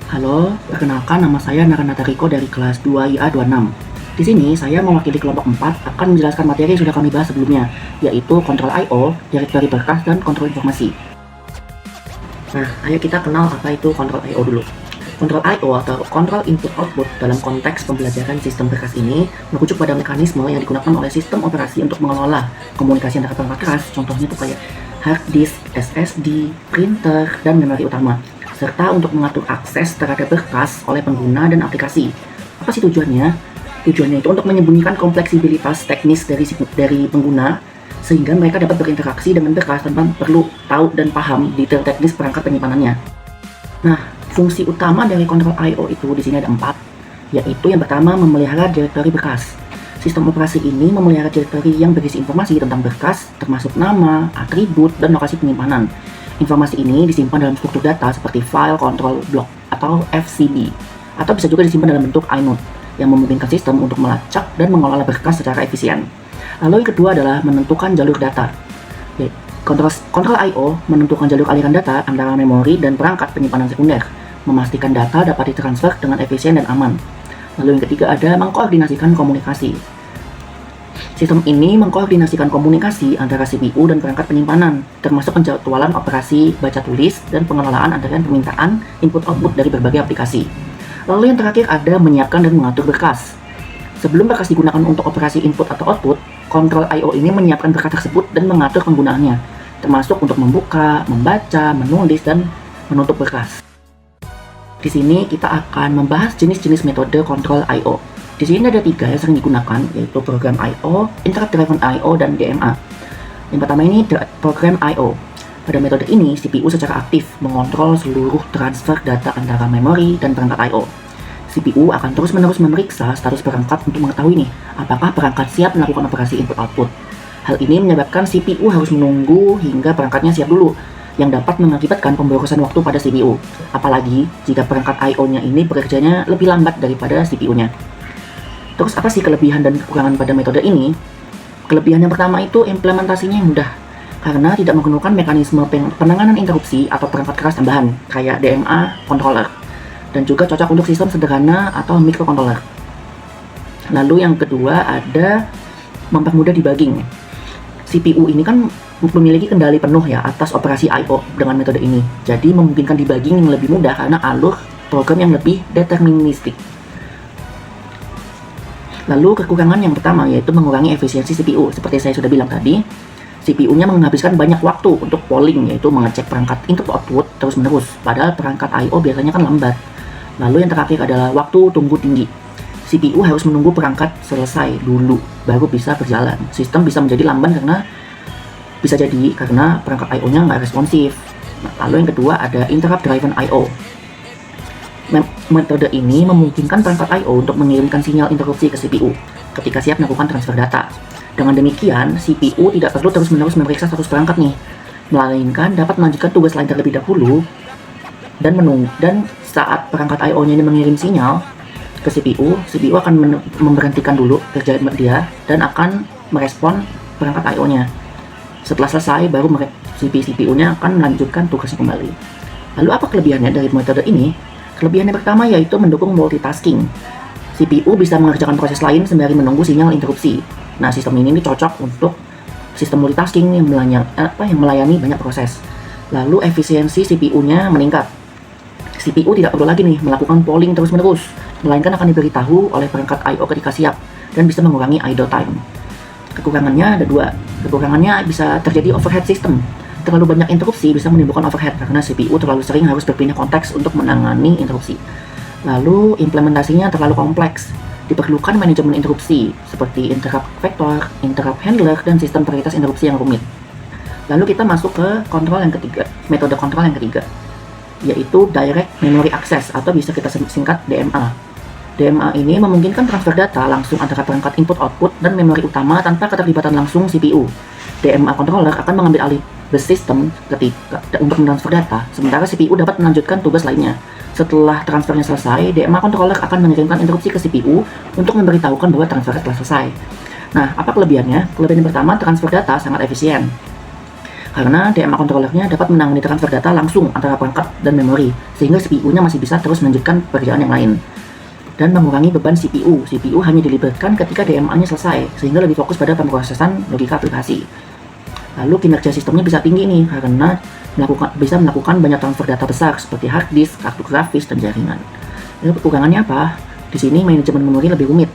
Halo, perkenalkan nama saya Naranata Riko dari kelas 2 IA 26. Di sini saya mewakili kelompok 4 akan menjelaskan materi yang sudah kami bahas sebelumnya, yaitu kontrol I/O, directory berkas, dan kontrol informasi. Nah, ayo kita kenal apa itu kontrol I/O dulu. Kontrol I/O atau kontrol input output dalam konteks pembelajaran sistem berkas ini merujuk pada mekanisme yang digunakan oleh sistem operasi untuk mengelola komunikasi antara perangkat keras, contohnya itu kayak hard disk, SSD, printer, dan memori utama, serta untuk mengatur akses terhadap berkas oleh pengguna dan aplikasi. Apa sih tujuannya? Tujuannya itu untuk menyembunyikan kompleksibilitas teknis dari pengguna, sehingga mereka dapat berinteraksi dengan berkas tanpa perlu tahu dan paham detail teknis perangkat penyimpanannya. Nah, fungsi utama dari kontrol I/O itu di sini ada 4, yaitu yang pertama memelihara directory berkas. Sistem operasi ini memelihara directory yang berisi informasi tentang berkas, termasuk nama, atribut, dan lokasi penyimpanan. Informasi ini disimpan dalam struktur data seperti file control block atau FCB, atau bisa juga disimpan dalam bentuk inode yang memungkinkan sistem untuk melacak dan mengelola berkas secara efisien. Lalu yang kedua adalah menentukan jalur data. Kontrol I/O menentukan jalur aliran data antara memori dan perangkat penyimpanan sekunder, memastikan data dapat ditransfer dengan efisien dan aman. Lalu yang ketiga ada mengkoordinasikan komunikasi. Sistem ini mengkoordinasikan komunikasi antara CPU dan perangkat penyimpanan, termasuk penjadwalan operasi baca tulis dan pengelolaan antara permintaan input-output dari berbagai aplikasi. Lalu yang terakhir ada menyiapkan dan mengatur berkas. Sebelum berkas digunakan untuk operasi input atau output, kontrol I/O ini menyiapkan berkas tersebut dan mengatur penggunaannya, termasuk untuk membuka, membaca, menulis, dan menutup berkas. Di sini kita akan membahas jenis-jenis metode kontrol I/O. Di sini ada 3 yang sering digunakan, yaitu program I/O, interrupt driven I/O, dan DMA. Yang pertama ini program I/O. Pada metode ini, CPU secara aktif mengontrol seluruh transfer data antara memori dan perangkat I/O. CPU akan terus-menerus memeriksa status perangkat untuk mengetahui nih, apakah perangkat siap melakukan operasi input-output. Hal ini menyebabkan CPU harus menunggu hingga perangkatnya siap dulu, yang dapat mengakibatkan pemborosan waktu pada CPU. Apalagi jika perangkat I/O-nya ini bekerjanya lebih lambat daripada CPU-nya. Terus apa sih kelebihan dan kekurangan pada metode ini? Kelebihan yang pertama itu implementasinya yang mudah, karena tidak menggunakan mekanisme penanganan interupsi atau perangkat keras tambahan, kayak DMA controller, dan juga cocok untuk sistem sederhana atau microcontroller. Lalu yang kedua ada mempermudah debugging. CPU ini kan memiliki kendali penuh ya atas operasi I/O dengan metode ini, jadi memungkinkan debugging yang lebih mudah karena alur program yang lebih deterministik. Lalu kekurangan yang pertama yaitu mengurangi efisiensi CPU. Seperti saya sudah bilang tadi, CPU-nya menghabiskan banyak waktu untuk polling, yaitu mengecek perangkat input-output terus-menerus, padahal perangkat I/O biasanya kan lambat. Lalu yang terakhir adalah waktu tunggu tinggi. CPU harus menunggu perangkat selesai dulu, baru bisa berjalan. Sistem bisa menjadi lamban karena perangkat I/O-nya nggak responsif. Lalu yang kedua ada interrupt driven I/O. Metode ini memungkinkan perangkat I/O untuk mengirimkan sinyal interupsi ke CPU ketika siap melakukan transfer data. Dengan demikian, CPU tidak perlu terus-menerus memeriksa status perangkat nih, melainkan dapat melanjutkan tugas lain terlebih dahulu dan saat perangkat I/O-nya ini mengirim sinyal ke CPU akan memberhentikan dulu kerjaan dia dan akan merespon perangkat I/O-nya. Setelah selesai, baru CPU-nya akan melanjutkan tugasnya kembali. Lalu apa kelebihannya dari metode ini? Kelebihan yang pertama yaitu mendukung multitasking. CPU bisa mengerjakan proses lain sembari menunggu sinyal interupsi. Nah, sistem ini cocok untuk sistem multitasking yang melayani banyak proses. Lalu efisiensi CPU-nya meningkat. CPU tidak perlu lagi nih melakukan polling terus-menerus, melainkan akan diberitahu oleh perangkat I/O ketika siap dan bisa mengurangi idle time. Kekurangannya ada 2. Kekurangannya bisa terjadi overhead system. Terlalu banyak interupsi bisa menimbulkan overhead karena CPU terlalu sering harus berpindah konteks untuk menangani interupsi. Lalu implementasinya terlalu kompleks. Diperlukan manajemen interupsi seperti interrupt vector, interrupt handler, dan sistem prioritas interupsi yang rumit. Lalu kita masuk ke metode kontrol yang ketiga, yaitu direct memory access atau bisa kita singkat DMA. DMA ini memungkinkan transfer data langsung antara perangkat input-output dan memori utama tanpa keterlibatan langsung CPU. DMA controller akan mengambil alih bus system untuk mentransfer data, sementara CPU dapat melanjutkan tugas lainnya. Setelah transfernya selesai, DMA controller akan mengirimkan interupsi ke CPU untuk memberitahukan bahwa transfer telah selesai. Nah, apa kelebihannya? Kelebihan yang pertama, transfer data sangat efisien. karena DMA controllernya dapat menangani transfer data langsung antara perangkat dan memori, sehingga CPU-nya masih bisa terus melanjutkan pekerjaan yang lain. Dan mengurangi beban CPU. CPU hanya dilibatkan ketika DMA-nya selesai, sehingga lebih fokus pada pemrosesan logika aplikasi. Lalu kinerja sistemnya bisa tinggi nih, karena bisa melakukan banyak transfer data besar seperti hard disk, kartu grafis, dan jaringan. Lalu kekurangannya apa? Di sini manajemen memori lebih rumit,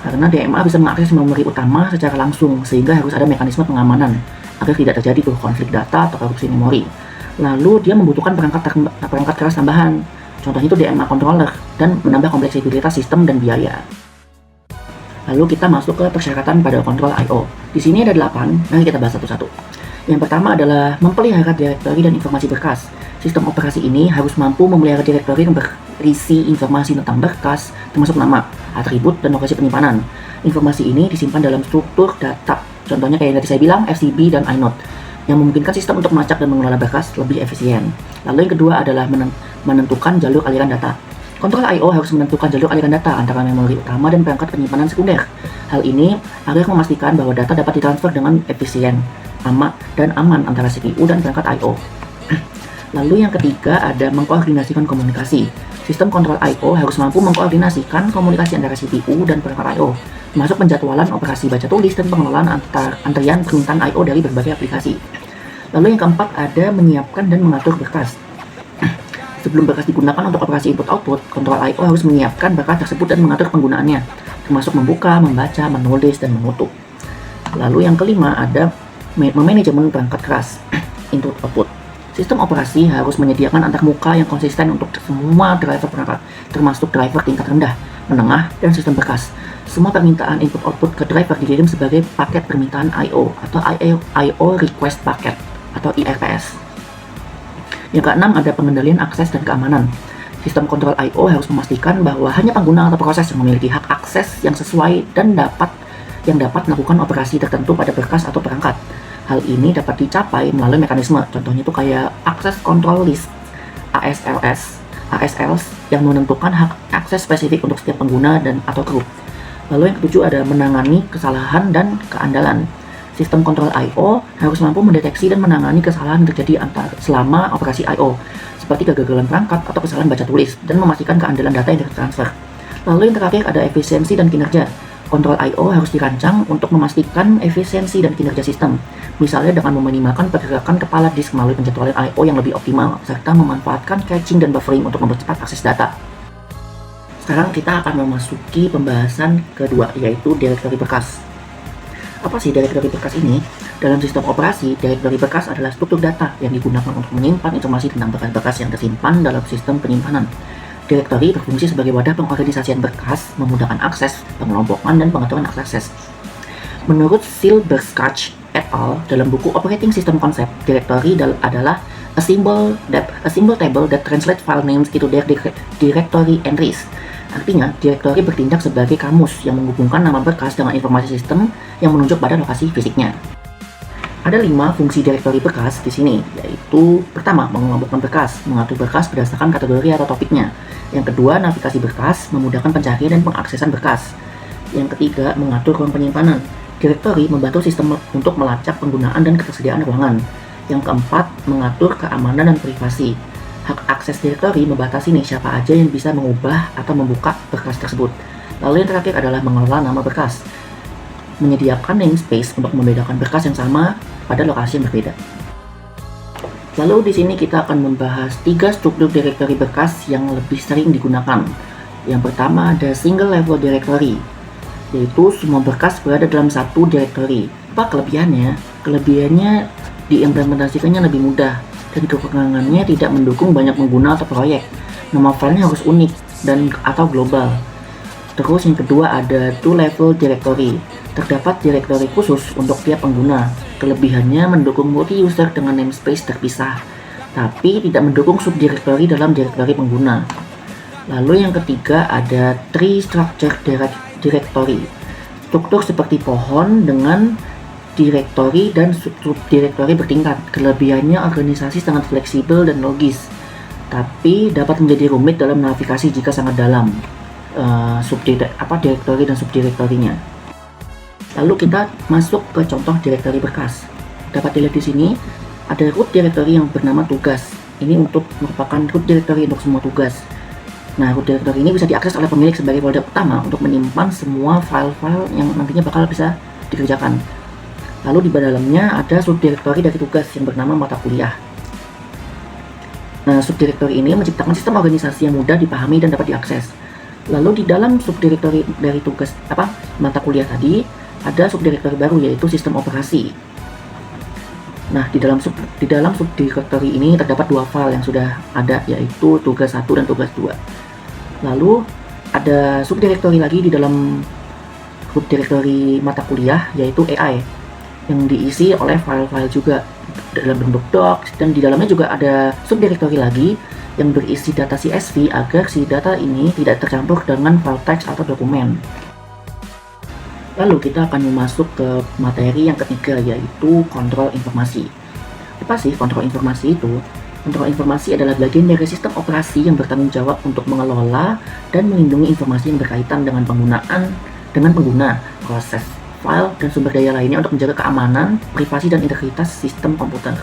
karena DMA bisa mengakses memori utama secara langsung, sehingga harus ada mekanisme pengamanan agar tidak terjadi konflik data atau korupsi memori. Lalu dia membutuhkan perangkat keras tambahan, contohnya itu DMA controller, dan menambah kompleksibilitas sistem dan biaya. Lalu kita masuk ke persyaratan pada kontrol I/O. Di sini ada 8, mari kita bahas satu-satu. Yang pertama adalah memelihara direktori dan informasi berkas. Sistem operasi ini harus mampu memelihara direktori yang berisi informasi tentang berkas, termasuk nama, atribut, dan lokasi penyimpanan. Informasi ini disimpan dalam struktur data, contohnya kayak yang tadi saya bilang, FCB dan inode, yang memungkinkan sistem untuk melacak dan mengelola berkas lebih efisien. Lalu yang kedua adalah menentukan jalur aliran data. Kontrol I/O harus menentukan jalur aliran data antara memori utama dan perangkat penyimpanan sekunder. Hal ini agar memastikan bahwa data dapat ditransfer dengan efisien, aman antara CPU dan perangkat I/O. Lalu yang ketiga ada mengkoordinasikan komunikasi. Sistem kontrol I/O harus mampu mengkoordinasikan komunikasi antara CPU dan perangkat I/O, termasuk penjadwalan operasi baca tulis dan pengelolaan antrian permintaan I/O dari berbagai aplikasi. Lalu yang keempat ada menyiapkan dan mengatur berkas. Sebelum berkas digunakan untuk operasi input-output, kontrol I/O harus menyiapkan berkas tersebut dan mengatur penggunaannya, termasuk membuka, membaca, menulis, dan menutup. Lalu yang kelima ada memanajemen perangkat keras, input-output. Sistem operasi harus menyediakan antarmuka yang konsisten untuk semua driver perangkat, termasuk driver tingkat rendah, menengah, dan sistem berkas. Semua permintaan input-output ke driver dikirim sebagai paket permintaan I/O atau I/O Request Packet atau IRPS. Yang keenam ada pengendalian akses dan keamanan. Sistem kontrol I/O harus memastikan bahwa hanya pengguna atau proses yang memiliki hak akses yang sesuai dan dapat melakukan operasi tertentu pada berkas atau perangkat. Hal ini dapat dicapai melalui mekanisme, contohnya itu kayak Access Control List (ASLs) yang menentukan hak akses spesifik untuk setiap pengguna dan atau grup. Lalu yang ketujuh ada menangani kesalahan dan keandalan. Sistem kontrol I/O harus mampu mendeteksi dan menangani kesalahan yang terjadi selama operasi I/O, seperti kegagalan perangkat atau kesalahan baca tulis, dan memastikan keandalan data yang ditransfer. Lalu yang terakhir ada efisiensi dan kinerja. Kontrol I/O harus dirancang untuk memastikan efisiensi dan kinerja sistem, misalnya dengan meminimalkan pergerakan kepala disk melalui penjadwalan I/O yang lebih optimal, serta memanfaatkan caching dan buffering untuk mempercepat akses data. Sekarang kita akan memasuki pembahasan kedua, yaitu direktori berkas. Apa sih direktori berkas ini? Dalam sistem operasi, direktori berkas adalah struktur data yang digunakan untuk menyimpan informasi tentang berkas-berkas yang tersimpan dalam sistem penyimpanan. Direktori berfungsi sebagai wadah pengorganisasian berkas, memudahkan akses, pengelompokan, dan pengaturan akses. Menurut Silberskatch et al. Dalam buku Operating System Concept, direktori adalah a symbol table that translates file names into their directory entries. Artinya, direktori bertindak sebagai kamus yang menghubungkan nama berkas dengan informasi sistem yang menunjuk pada lokasi fisiknya. Ada 5 fungsi direktori berkas di sini, yaitu pertama, mengelompokkan berkas, mengatur berkas berdasarkan kategori atau topiknya. Yang kedua, navigasi berkas, memudahkan pencarian dan pengaksesan berkas. Yang ketiga, mengatur ruang penyimpanan. Direktori membantu sistem untuk melacak penggunaan dan ketersediaan ruangan. Yang keempat, mengatur keamanan dan privasi. Hak akses direktori membatasi nih siapa aja yang bisa mengubah atau membuka berkas tersebut. Lalu yang terakhir adalah mengelola nama berkas, menyediakan namespace untuk membedakan berkas yang sama pada lokasi yang berbeda. Lalu di sini kita akan membahas 3 struktur direktori berkas yang lebih sering digunakan. Yang pertama ada single level directory, yaitu semua berkas berada dalam satu direktori. Apa kelebihannya? Kelebihannya diimplementasikannya lebih mudah, dan kekurangannya tidak mendukung banyak pengguna atau proyek. Nama filenya harus unik dan atau global. Terus yang kedua ada two level directory. Terdapat direktori khusus untuk tiap pengguna. Kelebihannya mendukung multi user dengan namespace terpisah, tapi tidak mendukung subdirektori dalam direktori pengguna. Lalu yang ketiga ada tree structure directory. Struktur seperti pohon dengan direktori dan subdirektori bertingkat. Kelebihannya organisasi sangat fleksibel dan logis, tapi dapat menjadi rumit dalam navigasi jika sangat dalam direktori dan subdirektorinya. Lalu kita masuk ke contoh direktori berkas. Dapat dilihat di sini Ada root directory yang bernama tugas. Ini merupakan root directory untuk semua tugas. Nah, root directory ini bisa diakses oleh pemilik sebagai folder utama untuk menyimpan semua file-file yang nantinya bakal bisa dikerjakan. Lalu di dalamnya ada subdirectory dari tugas yang bernama mata kuliah. Nah, subdirectory ini menciptakan sistem organisasi yang mudah dipahami dan dapat diakses. Lalu di dalam subdirectory dari tugas mata kuliah tadi ada subdirectory baru, yaitu sistem operasi. Nah, di dalam subdirectory ini terdapat dua file yang sudah ada, yaitu tugas 1 dan tugas 2. Lalu ada subdirectory lagi di dalam subdirectory mata kuliah, yaitu AI, yang diisi oleh file-file juga dalam bentuk docs, dan di dalamnya juga ada subdirectory lagi yang berisi data CSV agar si data ini tidak tercampur dengan file teks atau dokumen. Lalu kita akan masuk ke materi yang ketiga, yaitu kontrol informasi. Apa sih kontrol informasi itu? Kontrol informasi adalah bagian dari sistem operasi yang bertanggung jawab untuk mengelola dan melindungi informasi yang berkaitan dengan pengguna, proses, file, dan sumber daya lainnya untuk menjaga keamanan, privasi, dan integritas sistem komputer.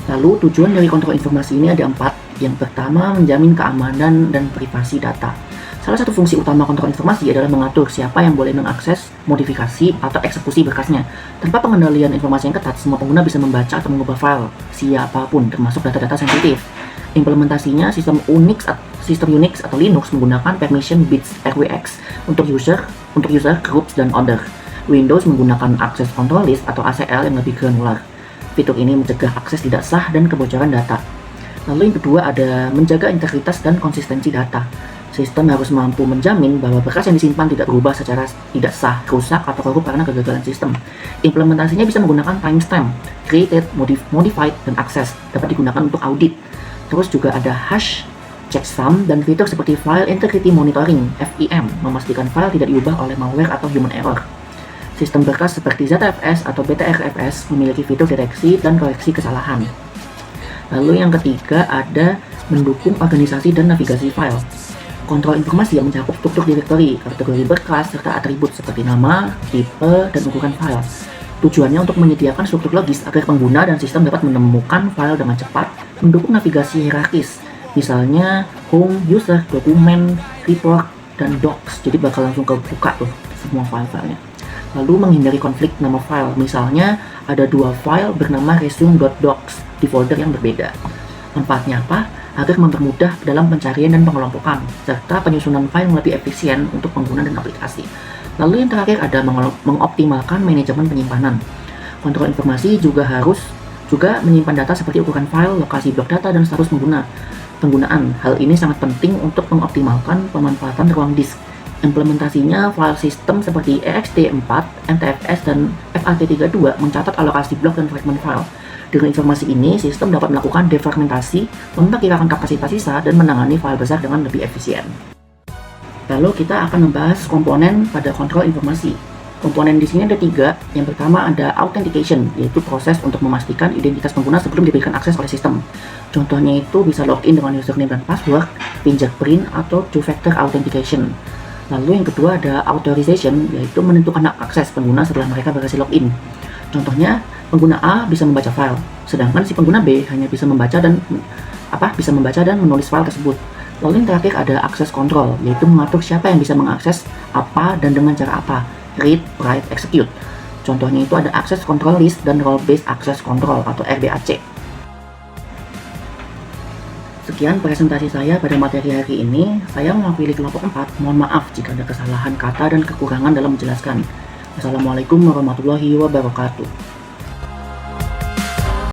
Lalu tujuan dari kontrol informasi ini ada 4. Yang pertama, menjamin keamanan dan privasi data. Salah satu fungsi utama kontrol informasi adalah mengatur siapa yang boleh mengakses, modifikasi, atau eksekusi berkasnya. Tanpa pengendalian informasi yang ketat, semua pengguna bisa membaca atau mengubah file siapapun, termasuk data-data sensitif. Implementasinya sistem Unix atau Linux menggunakan permission bits RWX untuk user, groups, dan order. Windows menggunakan access control list atau ACL yang lebih granular. Fitur ini mencegah akses tidak sah dan kebocoran data. Lalu yang kedua ada menjaga integritas dan konsistensi data. Sistem harus mampu menjamin bahwa berkas yang disimpan tidak berubah secara tidak sah, rusak, atau korup karena kegagalan sistem. Implementasinya bisa menggunakan timestamp, created, modified, dan access. Dapat digunakan untuk audit. Terus juga ada hash, checksum, dan fitur seperti file integrity monitoring (FIM) memastikan file tidak diubah oleh malware atau human error. Sistem berkas seperti ZFS atau BTRFS memiliki fitur deteksi dan koreksi kesalahan. Lalu yang ketiga ada mendukung organisasi dan navigasi file. Kontrol informasi yang mencakup struktur direktori, kategori berkas, serta atribut seperti nama, tipe, dan ukuran file. Tujuannya untuk menyediakan struktur logis agar pengguna dan sistem dapat menemukan file dengan cepat, mendukung navigasi hierarkis, misalnya home, user, dokumen, report, dan docs. Jadi bakal langsung kebuka tuh semua file-filenya. Lalu menghindari konflik nama file, misalnya ada dua file bernama resume.docs di folder yang berbeda. Manfaatnya apa? Agar mempermudah dalam pencarian dan pengelompokan, serta penyusunan file yang lebih efisien untuk pengguna dan aplikasi. Lalu yang terakhir ada mengoptimalkan manajemen penyimpanan. Kontrol informasi juga harus menyimpan data seperti ukuran file, lokasi blok data, dan status penggunaan. Hal ini sangat penting untuk mengoptimalkan pemanfaatan ruang disk. Implementasinya file system seperti ext4, ntfs, dan fat32 mencatat alokasi blok dan fragment file. Dengan informasi ini, sistem dapat melakukan defragmentasi, memperkirakan kapasitas sisa, dan menangani file besar dengan lebih efisien. Lalu kita akan membahas komponen pada kontrol informasi. Komponen di sini ada 3. Yang pertama ada authentication, yaitu proses untuk memastikan identitas pengguna sebelum diberikan akses oleh sistem. Contohnya itu bisa login dengan username dan password, fingerprint, atau two-factor authentication. Lalu yang kedua ada authorization, yaitu menentukan hak akses pengguna setelah mereka berhasil login. Contohnya, pengguna A bisa membaca file, sedangkan si pengguna B hanya bisa membaca dan menulis file tersebut. Lalu yang terakhir ada access control, yaitu mengatur siapa yang bisa mengakses apa dan dengan cara apa, read, write, execute. Contohnya itu ada access control list dan role based access control atau RBAC. Sekian presentasi saya pada materi hari ini. Saya mewakili kelompok 4. Mohon maaf jika ada kesalahan kata dan kekurangan dalam menjelaskan. Wassalamualaikum warahmatullahi wabarakatuh.